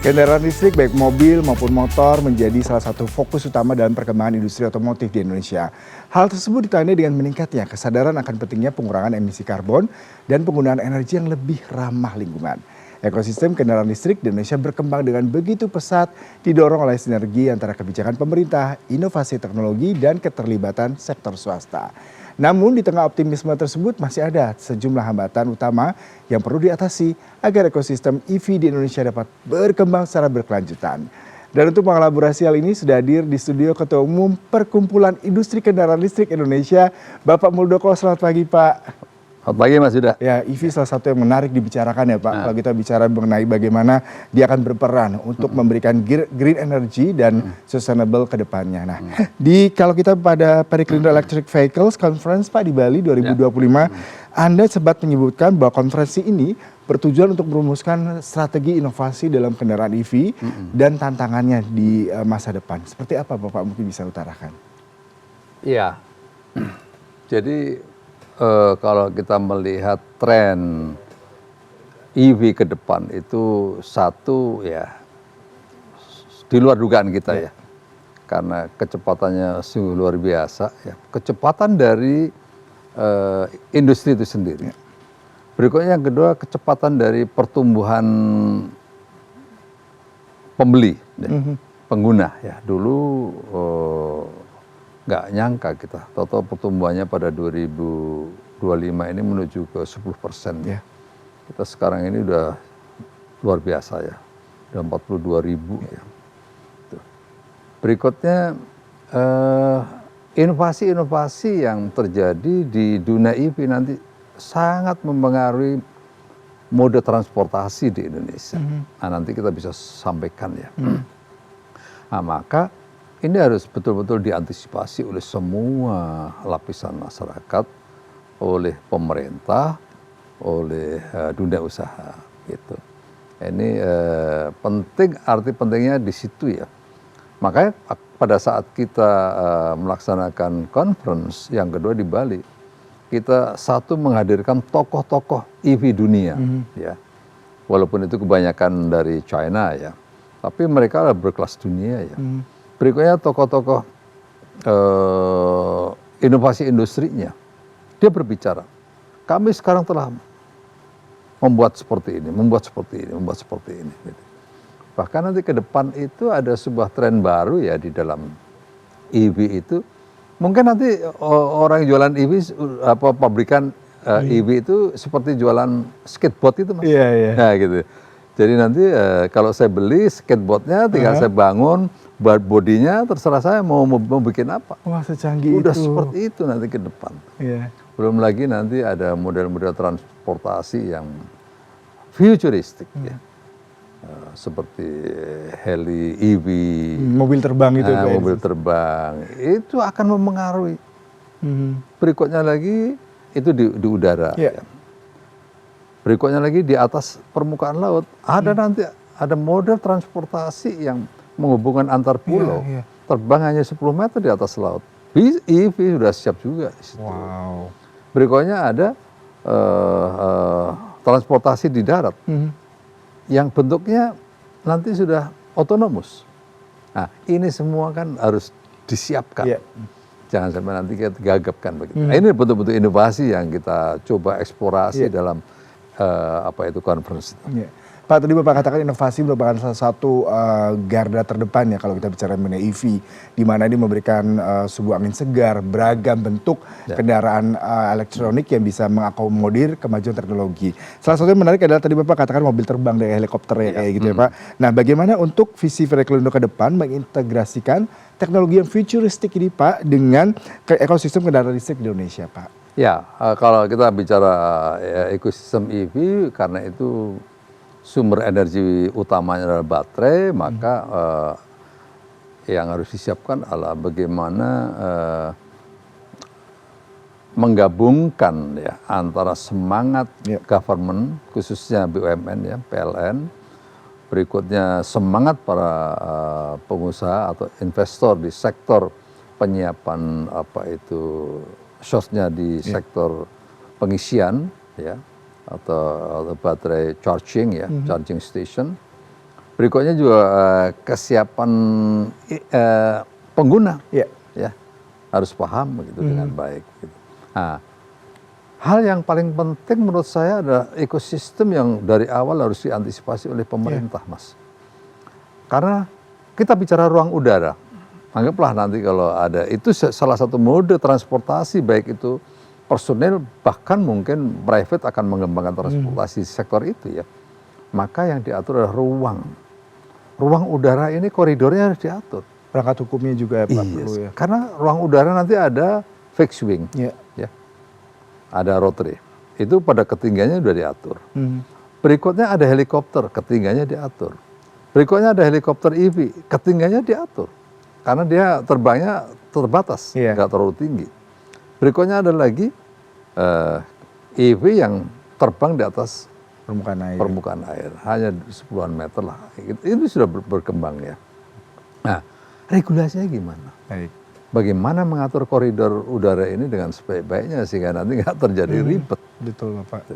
Kendaraan listrik baik mobil maupun motor menjadi salah satu fokus utama dalam perkembangan industri otomotif di Indonesia. Hal tersebut ditandai dengan meningkatnya kesadaran akan pentingnya pengurangan emisi karbon dan penggunaan energi yang lebih ramah lingkungan. Ekosistem kendaraan listrik di Indonesia berkembang dengan begitu pesat, didorong oleh sinergi antara kebijakan pemerintah, inovasi teknologi, dan keterlibatan sektor swasta. Namun di tengah optimisme tersebut masih ada sejumlah hambatan utama yang perlu diatasi agar ekosistem EV di Indonesia dapat berkembang secara berkelanjutan. Dan untuk mengelaborasi hal ini sudah hadir di studio Ketua Umum Perkumpulan Industri Kendaraan Listrik Indonesia, Bapak Muldoko. Selamat pagi, Pak. Selamat pagi, Mas Yuda. Ya, EV salah satu yang menarik dibicarakan ya, Pak. Kalau kita bicara mengenai bagaimana dia akan berperan untuk memberikan green energy dan sustainable ke depannya. Nah, kalau kita pada Periklindro Electric Vehicles Conference, Pak, di Bali 2025, Anda sempat menyebutkan bahwa konferensi ini bertujuan untuk merumuskan strategi inovasi dalam kendaraan EV dan tantangannya di masa depan. Seperti apa, Bapak mungkin bisa utarakan? Iya, jadi kalau kita melihat tren EV ke depan itu satu ya di luar dugaan kita ya, karena kecepatannya sungguh luar biasa ya, kecepatan dari industri itu sendiri. Berikutnya yang kedua, kecepatan dari pertumbuhan pembeli, pengguna ya. Dulu nggak nyangka kita, total pertumbuhannya pada 2025 ini menuju ke 10%. Ya. Kita sekarang ini udah luar biasa ya, udah 42.000 ya. Berikutnya inovasi-inovasi yang terjadi di dunia EV nanti sangat mempengaruhi mode transportasi di Indonesia. Nah, nanti kita bisa sampaikan ya. Nah, maka ini harus betul-betul diantisipasi oleh semua lapisan masyarakat, oleh pemerintah, oleh dunia usaha, gitu. Ini penting, arti pentingnya di situ ya. Makanya pada saat kita melaksanakan conference yang kedua di Bali, kita satu menghadirkan tokoh-tokoh EV dunia, ya. Walaupun itu kebanyakan dari China ya, tapi mereka berkelas dunia ya. Berikutnya tokoh-tokoh inovasi industrinya, dia berbicara, kami sekarang telah membuat seperti ini, membuat seperti ini, membuat seperti ini. Gitu. Bahkan nanti ke depan itu ada sebuah tren baru ya di dalam EV itu. Mungkin nanti orang yang jualan EV, pabrikan EV itu seperti jualan skateboard itu, Mas. Nah gitu. Jadi nanti kalau saya beli skateboardnya, tinggal saya bangun, buat bodinya, terserah saya mau bikin apa. Wah, secanggih udah itu. Seperti itu nanti ke depan. Belum lagi nanti ada model-model transportasi yang futuristik ya. Seperti heli EV, mobil terbang itu. Mobil terbang, itu akan mempengaruhi. Berikutnya lagi itu di udara. Ya. Berikutnya lagi di atas permukaan laut, ada nanti ada model transportasi yang menghubungkan antar pulau, terbang hanya 10 meter di atas laut. EV sudah siap juga di situ. Wow. Berikutnya ada transportasi di darat, yang bentuknya nanti sudah otonomus. Nah, ini semua kan harus disiapkan. Jangan sampai nanti kita gagapkan begitu. Nah, ini betul-betul inovasi yang kita coba eksplorasi dalam konferensi. Pak, tadi Bapak katakan inovasi merupakan salah satu garda terdepan ya kalau kita bicara mengenai EV, di mana ini memberikan sebuah angin segar, beragam bentuk kendaraan elektronik yang bisa mengakomodir kemajuan teknologi. Salah satu yang menarik adalah tadi Bapak katakan mobil terbang dari helikopter ya, kayak gitu ya Pak. Nah, bagaimana untuk visi Periklindro ke depan mengintegrasikan teknologi yang futuristik ini Pak dengan ekosistem kendaraan listrik di Indonesia, Pak? Ya, kalau kita bicara ekosistem EV, karena itu sumber energi utamanya adalah baterai, maka yang harus disiapkan adalah bagaimana menggabungkan ya antara semangat government, khususnya BUMN ya, PLN, berikutnya semangat para pengusaha atau investor di sektor penyiapan source-nya di sektor pengisian ya, atau baterai charging ya, charging station. Berikutnya juga kesiapan pengguna, Ya. ya harus paham begitu dengan baik. Gitu. Nah, hal yang paling penting menurut saya adalah ekosistem yang dari awal harus diantisipasi oleh pemerintah, Mas. Karena kita bicara ruang udara, anggaplah nanti kalau ada, itu salah satu mode transportasi, baik itu personel, bahkan mungkin private akan mengembangkan transportasi sektor itu ya. Maka yang diatur adalah ruang. Ruang udara ini koridornya harus diatur. Perangkat hukumnya juga Pak Iya, perlu ya. karena ruang udara nanti ada fixed wing, Ya. ya, ada rotary. Itu pada ketinggiannya sudah diatur. Berikutnya ada helikopter, ketinggiannya diatur. Berikutnya ada helikopter EV, ketinggiannya diatur. Karena dia terbangnya terbatas, Iya. nggak terlalu tinggi. Berikutnya ada lagi EV yang terbang di atas Permukaan air. hanya 10-an meter lah. Ini sudah berkembang ya. Nah, regulasinya gimana? Baik. Bagaimana mengatur koridor udara ini dengan sebaik-baiknya sehingga nanti nggak terjadi ribet. Betul Bapak.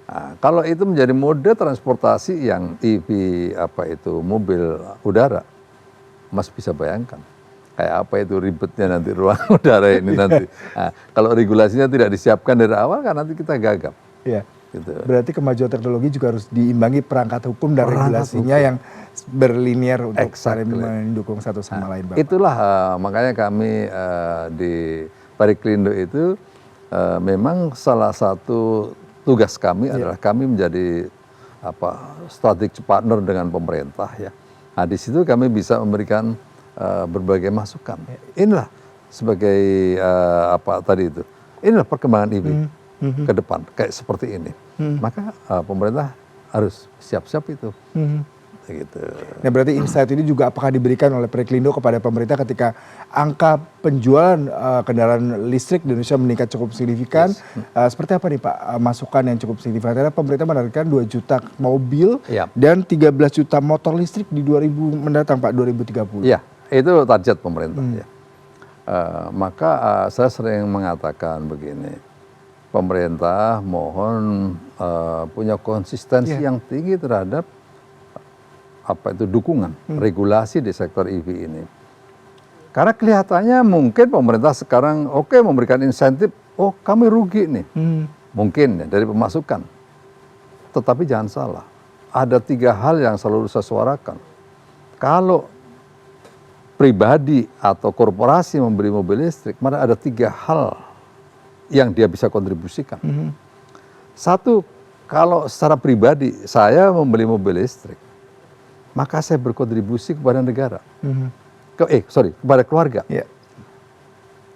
Nah, kalau itu menjadi mode transportasi yang EV mobil udara, Mas bisa bayangkan kayak apa itu ribetnya nanti ruang udara ini nanti. Nah, kalau regulasinya tidak disiapkan dari awal kan nanti kita gagap. Iya. Gitu. Berarti kemajuan teknologi juga harus diimbangi perangkat hukum dan regulasinya yang berlinier untuk saling mendukung satu sama lain, Bapak. Itulah makanya kami di Pariklindo itu memang salah satu tugas kami adalah kami menjadi strategic partner dengan pemerintah ya. Nah, di situ kami bisa memberikan berbagai masukan. Inilah sebagai inilah perkembangan EV ke depan kayak seperti ini. Maka pemerintah harus siap-siap itu. Gitu. Nah, berarti insight ini juga apakah diberikan oleh Pariklindo kepada pemerintah ketika angka penjualan kendaraan listrik di Indonesia meningkat cukup signifikan? Seperti apa nih Pak masukan yang cukup signifikan? Karena pemerintah menargetkan 2 juta mobil dan 13 juta motor listrik di 2000 mendatang Pak, 2030. Iya, itu target pemerintah ya. Maka saya sering mengatakan begini, pemerintah mohon punya konsistensi yang tinggi terhadap dukungan regulasi di sektor EV ini. Karena kelihatannya mungkin pemerintah sekarang memberikan insentif, kami rugi nih. Mungkin ya, dari pemasukan. Tetapi jangan salah, ada 3 hal yang selalu saya suarakan. Kalau pribadi atau korporasi membeli mobil listrik, maka ada 3 hal yang dia bisa kontribusikan. Satu, kalau secara pribadi saya membeli mobil listrik, maka saya berkontribusi kepada negara. Kepada keluarga.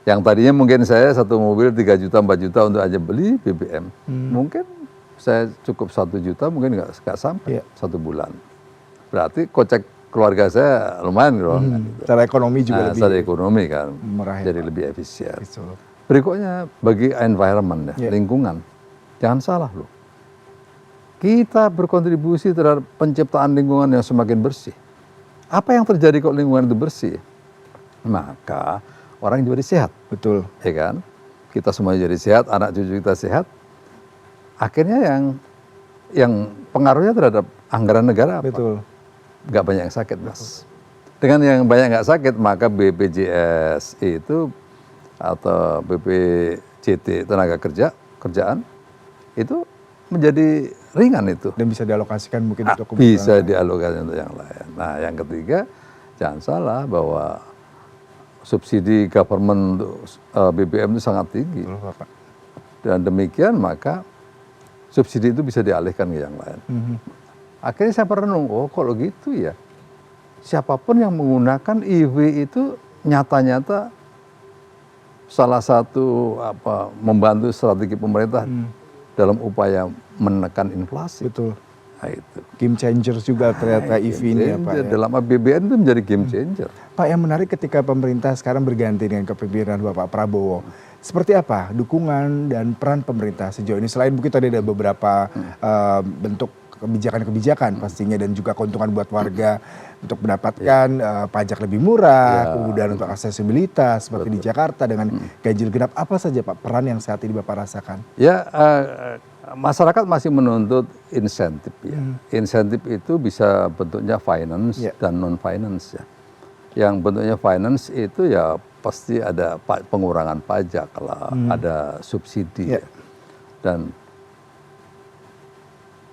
Yang tadinya mungkin saya satu mobil 3 juta, 4 juta untuk aja beli BBM. Mungkin saya cukup 1 juta, mungkin nggak sampai 1 bulan. Berarti kocek keluarga saya lumayan gitu. Secara ekonomi juga lebih. Secara ekonomi kan, murah ya, jadi Pak. lebih efisien. Betul. Berikutnya bagi environment lingkungan. Jangan salah loh. Kita berkontribusi terhadap penciptaan lingkungan yang semakin bersih. Apa yang terjadi kalau lingkungan itu bersih? Maka orang jadi sehat. Betul. Ya kan? Kita semua jadi sehat, anak cucu kita sehat. Akhirnya yang pengaruhnya terhadap anggaran negara apa? Betul. Nggak banyak yang sakit, Mas. Dengan yang banyak nggak sakit, maka BPJS itu atau BPJT tenaga kerjaan itu menjadi ringan itu. Dan bisa dialokasikan mungkin untuk kebutuhan. Bisa dialokasikan untuk yang lain. Nah, yang ketiga, jangan salah bahwa subsidi government untuk BBM itu sangat tinggi. Betul, Bapak. Dan demikian maka subsidi itu bisa dialihkan ke yang lain. Akhirnya saya merenung, kalau gitu ya, siapapun yang menggunakan EV itu nyata-nyata salah satu membantu strategi pemerintah dalam upaya menekan inflasi. Betul. Nah, itu. Game changer juga ternyata EV ini ya Pak. Ya. Dalam APBN itu menjadi game changer. Pak, yang menarik ketika pemerintah sekarang berganti dengan kepemimpinan Bapak Prabowo. Seperti apa dukungan dan peran pemerintah sejauh ini? Selain mungkin tadi ada beberapa bentuk kebijakan-kebijakan pastinya dan juga keuntungan buat warga untuk mendapatkan pajak lebih murah, kemudian untuk aksesibilitas seperti di Jakarta dengan ganjil genap. Apa saja Pak peran yang saat ini Bapak rasakan? Ya, masyarakat masih menuntut insentif ya. Insentif itu bisa bentuknya finance dan non finance ya. Yang bentuknya finance itu ya pasti ada pengurangan pajak lah, ada subsidi ya. Dan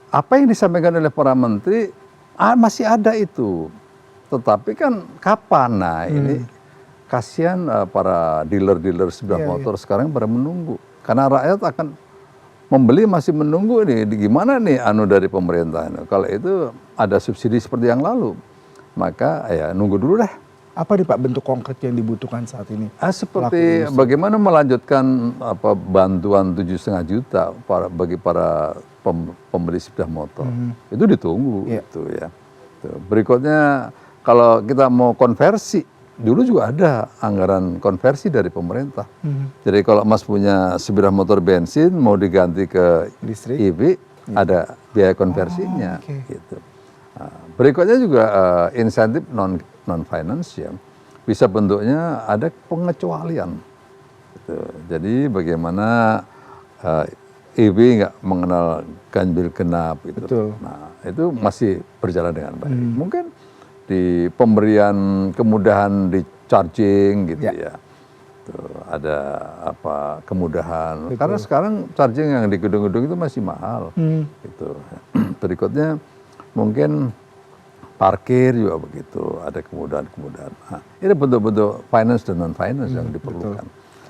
apa yang disampaikan oleh para menteri masih ada itu. Tetapi kan kapan? Nah ini kasihan para dealer-dealer sepeda motor sekarang pada menunggu. Karena rakyat akan membeli masih menunggu nih, gimana nih dari pemerintah. Kalau itu ada subsidi seperti yang lalu, maka ya nunggu dulu deh. Apa nih Pak bentuk konkret yang dibutuhkan saat ini? Seperti bagaimana melanjutkan bantuan 7,5 juta bagi para pembeli sepeda motor. Itu ditunggu itu ya. Berikutnya kalau kita mau konversi, dulu juga ada anggaran konversi dari pemerintah. Jadi kalau Mas punya sepeda motor bensin mau diganti ke listrik, EV, ada biaya konversinya. Gitu. Nah, berikutnya juga insentif non finance ya, bisa bentuknya ada pengecualian. Gitu. Jadi bagaimana EV nggak mengenal ganjil genap gitu. Betul. Nah itu masih berjalan dengan baik. Mungkin di pemberian kemudahan di charging gitu ya. Tuh, ada kemudahan. Karena sekarang charging yang di gedung-gedung itu masih mahal. Gitu. Berikutnya mungkin parkir juga begitu, ada kemudahan-kemudahan. Nah, ini bentuk-bentuk finance dan non finance yang diperlukan.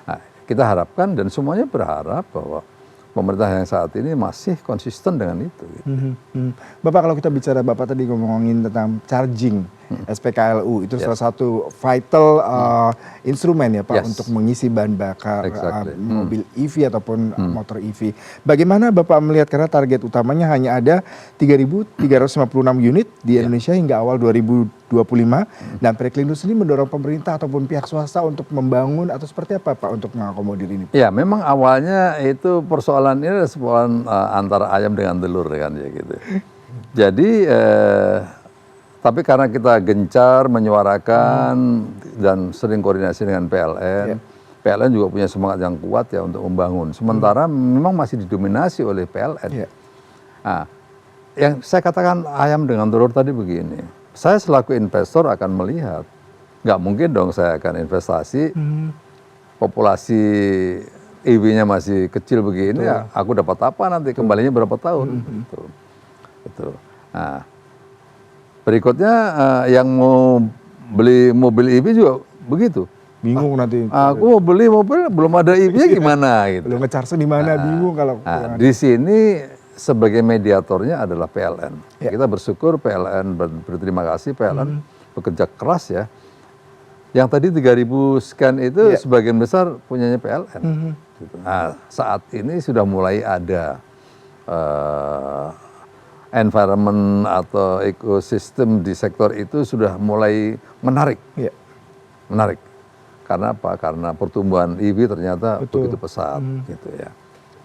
Nah, kita harapkan dan semuanya berharap bahwa pemerintah yang saat ini masih konsisten dengan itu. Gitu. Bapak kalau kita bicara, Bapak tadi ngomongin tentang charging, SPKLU, itu salah satu vital instrumen ya Pak untuk mengisi bahan bakar mobil EV ataupun motor EV. Bagaimana Bapak melihat, karena target utamanya hanya ada 3.356 unit di Indonesia hingga awal 2025, dan Periklando sendiri mendorong pemerintah ataupun pihak swasta untuk membangun atau seperti apa Pak untuk mengakomodir ini? Ya memang awalnya itu persoalan ini adalah persoalan antara ayam dengan telur kan ya gitu. Jadi tapi karena kita gencar menyuarakan dan sering koordinasi dengan PLN, PLN juga punya semangat yang kuat ya untuk membangun. Sementara memang masih didominasi oleh PLN. Nah, yang saya katakan ayam dengan telur tadi begini. Saya selaku investor akan melihat, nggak mungkin dong saya akan investasi, populasi EV-nya masih kecil begini, ya aku dapat apa nanti, kembalinya berapa tahun. Gitu. Nah, berikutnya yang mau beli mobil EV juga begitu. Bingung nanti. Aku mau beli mobil belum ada EV-nya gimana gitu. Belum nge-charge di mana, bingung kalau. Di sini sebagai mediatornya adalah PLN. Kita bersyukur PLN, berterima kasih PLN bekerja keras ya. Yang tadi 3.000 sekian itu sebagian besar punyanya PLN. Nah, saat ini sudah mulai ada environment atau ekosistem di sektor itu sudah mulai menarik. Menarik. Karena apa? Karena pertumbuhan EV ternyata begitu pesat gitu ya.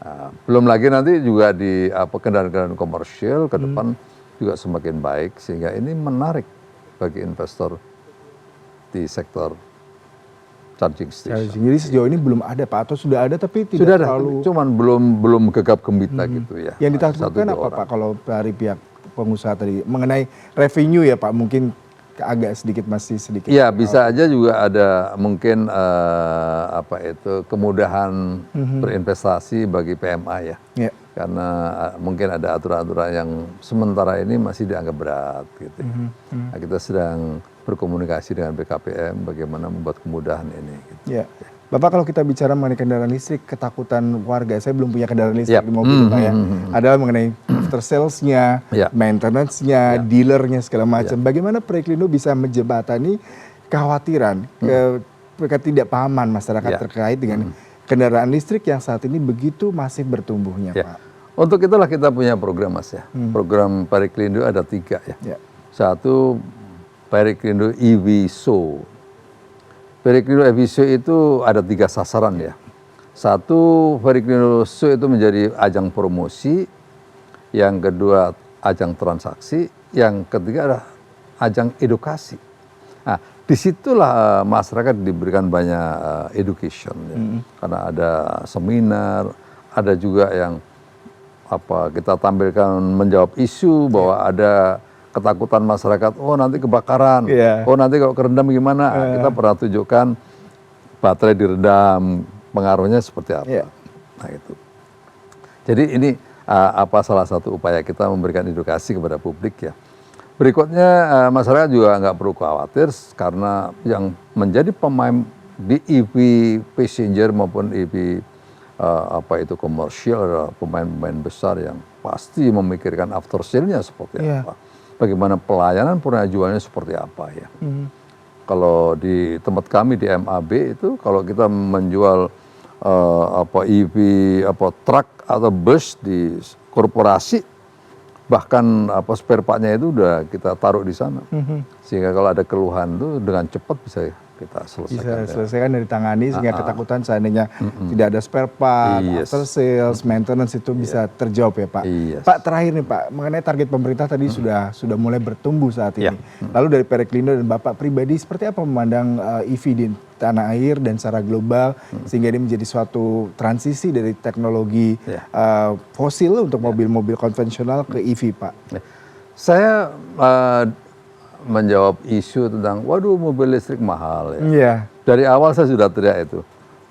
Nah, belum lagi nanti juga di kendaraan-kendaraan komersial ke depan juga semakin baik, sehingga ini menarik bagi investor di sektor charging station. Jadi sejauh ini belum ada Pak, atau sudah ada tapi tidak sudah ada, terlalu. cuman belum gegap gembita gitu ya. Yang ditakutkan apa Pak kalau dari pihak pengusaha tadi mengenai revenue ya Pak, mungkin agak sedikit masih sedikit. Iya, bisa aja juga ada mungkin kemudahan berinvestasi bagi PMA ya. Karena mungkin ada aturan-aturan yang sementara ini masih dianggap berat gitu. Nah, kita sedang berkomunikasi dengan BKPM bagaimana membuat kemudahan ini. Gitu. Bapak kalau kita bicara mengenai kendaraan listrik, ketakutan warga, saya belum punya kendaraan listrik di mobil Pak ya, adalah mengenai after sales-nya, maintenance-nya, dealernya segala macam. Bagaimana Periklando bisa menjembatani kekhawatiran, ketidakpahaman masyarakat terkait dengan kendaraan listrik yang saat ini begitu masih bertumbuhnya Pak? Untuk itulah kita punya program Mas ya. Program Periklando ada 3 ya. Satu, Periklando EV Show. Periklando EV Show itu ada 3 sasaran ya. Satu, Periklando Show itu menjadi ajang promosi. Yang kedua, ajang transaksi. Yang ketiga adalah ajang edukasi. Nah, disitulah masyarakat diberikan banyak education. Ya. Karena ada seminar, ada juga yang kita tampilkan menjawab isu bahwa ada ketakutan masyarakat, oh nanti kebakaran, oh nanti kalau kerendam gimana, kita pernah tunjukkan baterai direndam, pengaruhnya seperti apa. Nah itu. Jadi ini salah satu upaya kita memberikan edukasi kepada publik ya. Berikutnya masyarakat juga nggak perlu khawatir karena yang menjadi pemain di EV passenger maupun EV komersial adalah pemain-pemain besar yang pasti memikirkan after sale-nya seperti apa. Bagaimana pelayanan penjualannya seperti apa ya. Kalau di tempat kami di MAB itu kalau kita menjual EV truk atau bus di korporasi, bahkan spare part-nya itu udah kita taruh di sana. Sehingga kalau ada keluhan itu dengan cepat bisa kita selesaikan. Bisa selesaikan dari tangani sehingga ketakutan seandainya tidak ada spare part, after sales, maintenance itu bisa terjawab ya Pak. Pak terakhir nih Pak, mengenai target pemerintah tadi sudah mulai bertumbuh saat ini. Lalu dari Pereklindo dan Bapak pribadi seperti apa memandang EV di tanah air dan secara global sehingga ini menjadi suatu transisi dari teknologi fosil untuk mobil-mobil konvensional ke EV Pak? Saya menjawab isu tentang waduh mobil listrik mahal ya. Dari awal saya sudah teriak itu.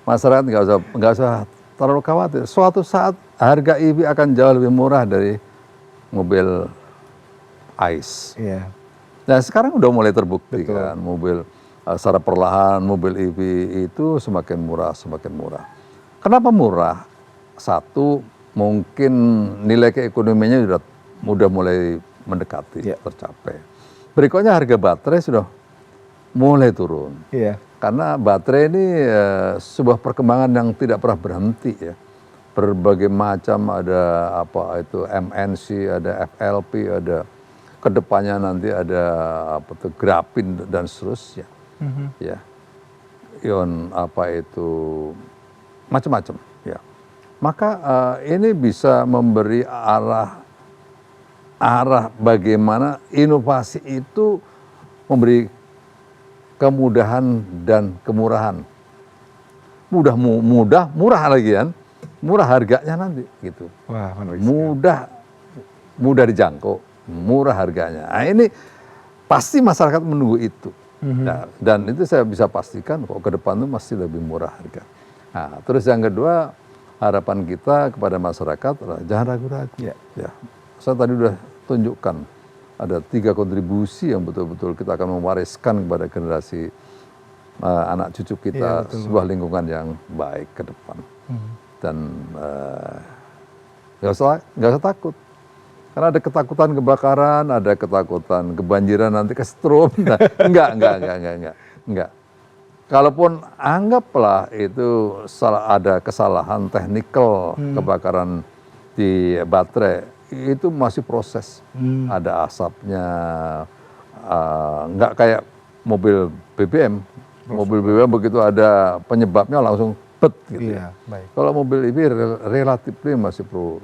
Masyarakat nggak usah terlalu khawatir. Suatu saat harga EV akan jauh lebih murah dari mobil ICE. Nah sekarang udah mulai terbukti kan mobil secara perlahan mobil EV itu semakin murah. Kenapa murah? Satu mungkin nilai keekonomiannya sudah mulai mendekati tercapai. Berikutnya harga baterai sudah mulai turun. Karena baterai ini sebuah perkembangan yang tidak pernah berhenti ya. Berbagai macam ada MNC, ada FLP, ada kedepannya nanti ada grafin dan seterusnya. Ya. Ion macam-macam ya. Maka ini bisa memberi arah bagaimana inovasi itu memberi kemudahan dan kemurahan. Murah lagi kan. Murah harganya nanti gitu. Wah, mudah dijangkau, murah harganya. Nah, ini pasti masyarakat menunggu itu. Dan itu saya bisa pastikan kok ke depan itu masih lebih murah harga. Nah, terus yang kedua, harapan kita kepada masyarakat adalah jangan ragu-ragu. Ya. Saya tadi sudah tunjukkan ada 3 kontribusi yang betul-betul kita akan mewariskan kepada generasi anak cucu kita sebuah lingkungan yang baik ke depan. Dan nggak usah takut. Karena ada ketakutan kebakaran, ada ketakutan kebanjiran nanti kesetrum. Nah, enggak. Kalaupun anggaplah itu ada kesalahan teknikal kebakaran di baterai, itu masih proses. Ada asapnya, nggak kayak mobil BBM. Mobil BBM begitu ada penyebabnya langsung gitu. Kalau mobil EV relatif masih perlu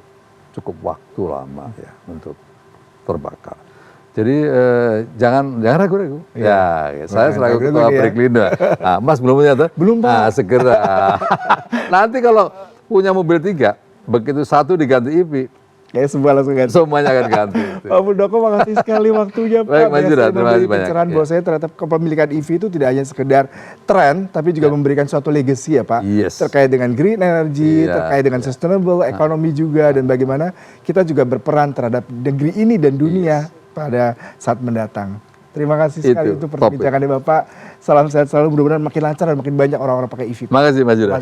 cukup waktu lama ya untuk terbakar. Jadi jangan ragu-ragu. Saya selaku ketua Pereklindo. Mas belum punya tuh? Belum Pak. Segera. Nanti kalau punya mobil 3, begitu satu diganti EV, semuanya akan ganti. Pak Muldoko, makasih sekali waktunya Pak. Baik, Mas Yuda, terima kasih banyak. Pencerahan bahwa saya ternyata kepemilikan EV itu tidak hanya sekedar tren, tapi juga memberikan suatu legacy ya Pak. Terkait dengan green energy, terkait dengan sustainable economy juga, dan bagaimana kita juga berperan terhadap negeri ini dan dunia pada saat mendatang. Terima kasih sekali untuk perbincangannya Bapak. Salam sehat selalu, mudah-mudahan makin lancar dan makin banyak orang-orang pakai EV. Makasih Mas Yuda.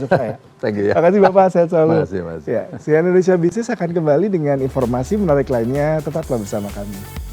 Thank you ya. Terima kasih Bapak, sehat selalu. Makasih. CNN Indonesia Business akan kembali dengan informasi menarik lainnya. Tetaplah bersama kami.